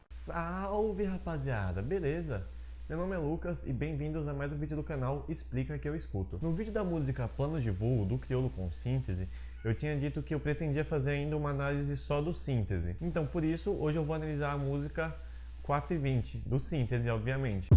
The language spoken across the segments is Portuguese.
Salve, rapaziada, beleza? Meu nome é Lucas e bem-vindos a mais um vídeo do canal Explica Que Eu Escuto. No vídeo da música Planos de Voo, do Criolo com Síntese, eu tinha dito que eu pretendia fazer ainda uma análise só do Síntese. Então, por isso, hoje eu vou analisar a música 4:20, do Síntese, obviamente.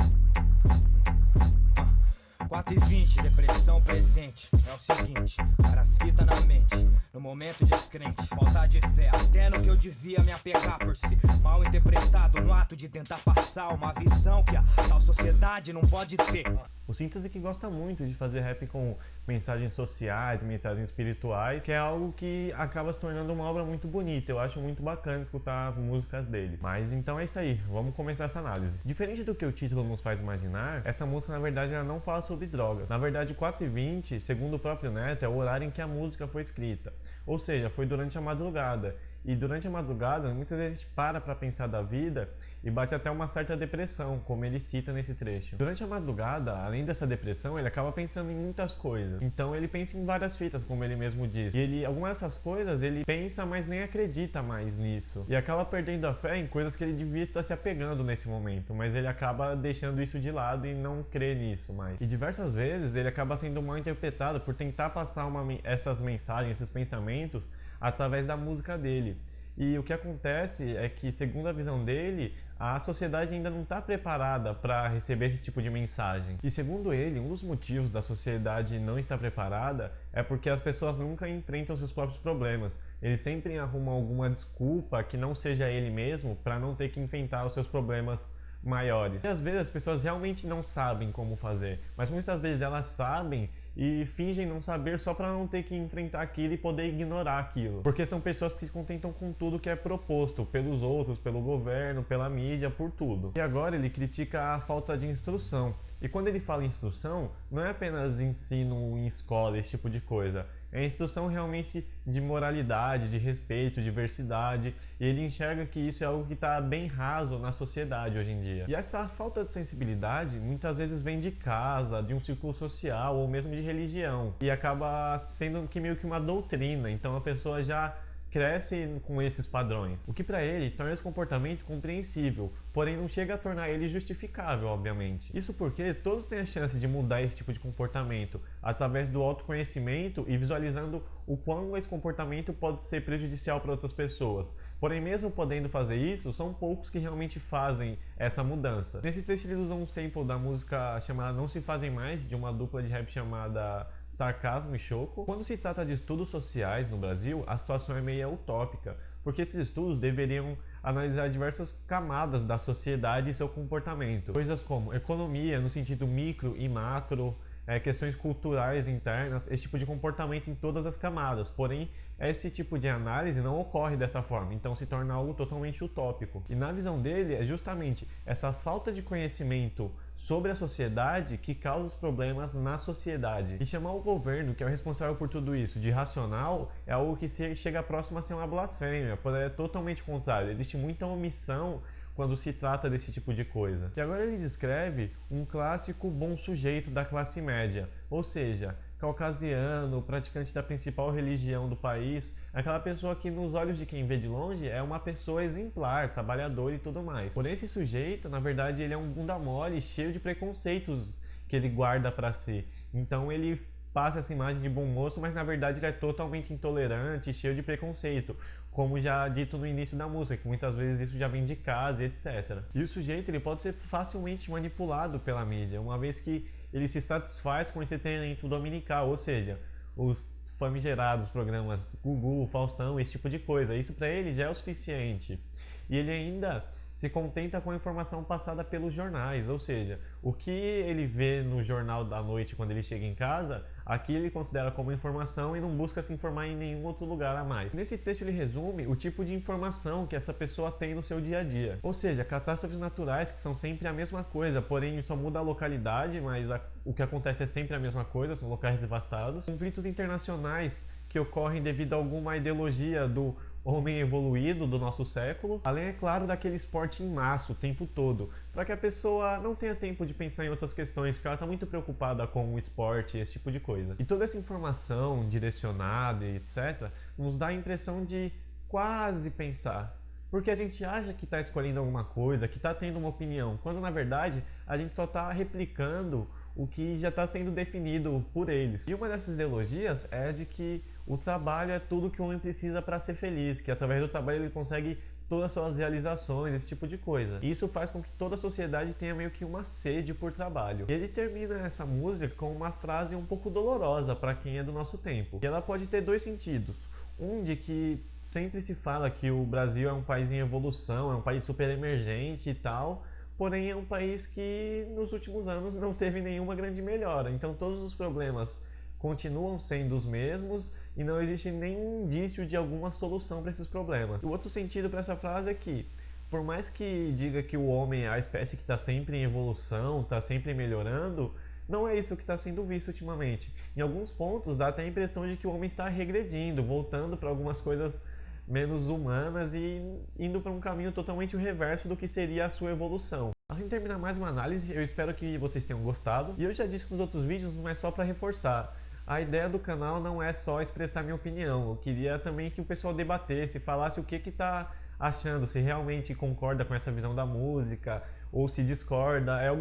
4:20, depressão presente. É o seguinte, várias fitas na mente, no momento descrente, falta de fé, até no que eu devia me apegar por ser mal interpretado no ato de tentar passar uma visão que a tal sociedade não pode ter. O Síntese que gosta muito de fazer rap com mensagens sociais, mensagens espirituais, que é algo que acaba se tornando uma obra muito bonita. Eu acho muito bacana escutar as músicas dele. Mas então é isso aí, vamos começar essa análise. Diferente do que o título nos faz imaginar, essa música na verdade ela não fala sobre drogas. Na verdade, 4:20, segundo o próprio Neto, é o horário em que a música foi escrita. Ou seja, foi durante a madrugada. E durante a madrugada, muitas vezes a gente para pensar da vida e bate até uma certa depressão, como ele cita nesse trecho. Durante a madrugada, além dessa depressão, ele acaba pensando em muitas coisas. Então ele pensa em várias fitas, como ele mesmo diz. E algumas dessas coisas, ele pensa, mas nem acredita mais nisso. E acaba perdendo a fé em coisas que ele devia estar se apegando nesse momento. Mas ele acaba deixando isso de lado e não crê nisso mais. E diversas vezes, ele acaba sendo mal interpretado por tentar passar essas mensagens, esses pensamentos, através da música dele. E o que acontece é que, segundo a visão dele, a sociedade ainda não está preparada para receber esse tipo de mensagem. E segundo ele, um dos motivos da sociedade não estar preparada é porque as pessoas nunca enfrentam seus próprios problemas. Eles sempre arrumam alguma desculpa que não seja ele mesmo para não ter que enfrentar os seus problemas maiores. E às vezes as pessoas realmente não sabem como fazer, mas muitas vezes elas sabem e fingem não saber só para não ter que enfrentar aquilo e poder ignorar aquilo. Porque são pessoas que se contentam com tudo que é proposto pelos outros, pelo governo, pela mídia, por tudo. E agora ele critica a falta de instrução. E quando ele fala em instrução, não é apenas ensino em escola, esse tipo de coisa. É instrução realmente de moralidade, de respeito, diversidade. E ele enxerga que isso é algo que está bem raso na sociedade hoje em dia. E essa falta de sensibilidade muitas vezes vem de casa, de um círculo social ou mesmo de religião. E acaba sendo que meio que uma doutrina. Então a pessoa já cresce com esses padrões, o que para ele torna esse comportamento compreensível, porém não chega a tornar ele justificável, obviamente. Isso porque todos têm a chance de mudar esse tipo de comportamento através do autoconhecimento e visualizando o quão esse comportamento pode ser prejudicial para outras pessoas. Porém, mesmo podendo fazer isso, são poucos que realmente fazem essa mudança. Nesse trecho eles usam um sample da música chamada Não Se Fazem Mais, de uma dupla de rap chamada Sarcasmo e Choco. Quando se trata de estudos sociais no Brasil, a situação é meio utópica, porque esses estudos deveriam analisar diversas camadas da sociedade e seu comportamento. Coisas como economia, no sentido micro e macro, questões culturais internas, esse tipo de comportamento em todas as camadas. Porém, esse tipo de análise não ocorre dessa forma, então se torna algo totalmente utópico. E na visão dele, é justamente essa falta de conhecimento sobre a sociedade que causa os problemas na sociedade. E chamar o governo, que é o responsável por tudo isso, de racional, é algo que chega próximo a ser uma blasfêmia, porém é totalmente contrário. Existe muita omissão quando se trata desse tipo de coisa. E agora ele descreve um clássico bom sujeito da classe média, ou seja, caucasiano, praticante da principal religião do país, aquela pessoa que nos olhos de quem vê de longe é uma pessoa exemplar, trabalhador e tudo mais. Porém esse sujeito, na verdade, ele é um bunda mole, cheio de preconceitos que ele guarda para si. Então ele passa essa imagem de bom moço, mas na verdade ele é totalmente intolerante, cheio de preconceito, como já dito no início da música, que muitas vezes isso já vem de casa, etc. E o sujeito ele pode ser facilmente manipulado pela mídia, uma vez que ele se satisfaz com o entretenimento dominical, ou seja, os famigerados programas Gugu, Faustão, esse tipo de coisa. Isso para ele já é o suficiente. E ele ainda se contenta com a informação passada pelos jornais, ou seja, o que ele vê no jornal da noite quando ele chega em casa, aqui ele considera como informação e não busca se informar em nenhum outro lugar a mais. Nesse texto ele resume o tipo de informação que essa pessoa tem no seu dia a dia, ou seja, catástrofes naturais que são sempre a mesma coisa, porém só muda a localidade, mas o que acontece é sempre a mesma coisa, são locais devastados. Conflitos internacionais que ocorrem devido a alguma ideologia do homem evoluído do nosso século, além, é claro, daquele esporte em massa o tempo todo, para que a pessoa não tenha tempo de pensar em outras questões, porque ela está muito preocupada com o esporte, esse tipo de coisa. E toda essa informação direcionada e etc., nos dá a impressão de quase pensar, porque a gente acha que está escolhendo alguma coisa, que está tendo uma opinião, quando na verdade a gente só está replicando o que já está sendo definido por eles. E uma dessas ideologias é de que o trabalho é tudo que o homem precisa para ser feliz, que através do trabalho ele consegue todas as suas realizações, esse tipo de coisa. E isso faz com que toda a sociedade tenha meio que uma sede por trabalho. E ele termina essa música com uma frase um pouco dolorosa para quem é do nosso tempo. E ela pode ter dois sentidos. Um de que sempre se fala que o Brasil é um país em evolução, é um país super emergente e tal, porém é um país que nos últimos anos não teve nenhuma grande melhora. Então todos os problemas continuam sendo os mesmos e não existe nenhum indício de alguma solução para esses problemas. O outro sentido para essa frase é que, por mais que diga que o homem é a espécie que está sempre em evolução, está sempre melhorando, não é isso que está sendo visto ultimamente. Em alguns pontos dá até a impressão de que o homem está regredindo, voltando para algumas coisas menos humanas e indo para um caminho totalmente o reverso do que seria a sua evolução. Assim terminar mais uma análise, eu espero que vocês tenham gostado. E eu já disse nos outros vídeos, mas só para reforçar. A ideia do canal não é só expressar minha opinião, eu queria também que o pessoal debatesse, falasse o que está achando, se realmente concorda com essa visão da música ou se discorda. A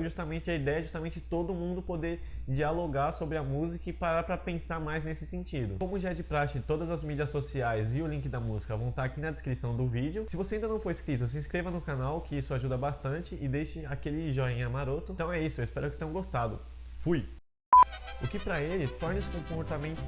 ideia é justamente todo mundo poder dialogar sobre a música e parar para pensar mais nesse sentido. Como já é de praxe, todas as mídias sociais e o link da música vão estar aqui na descrição do vídeo. Se você ainda não for inscrito, se inscreva no canal, que isso ajuda bastante, e deixe aquele joinha maroto. Então é isso, eu espero que tenham gostado. Fui! O que pra ele torna esse comportamento...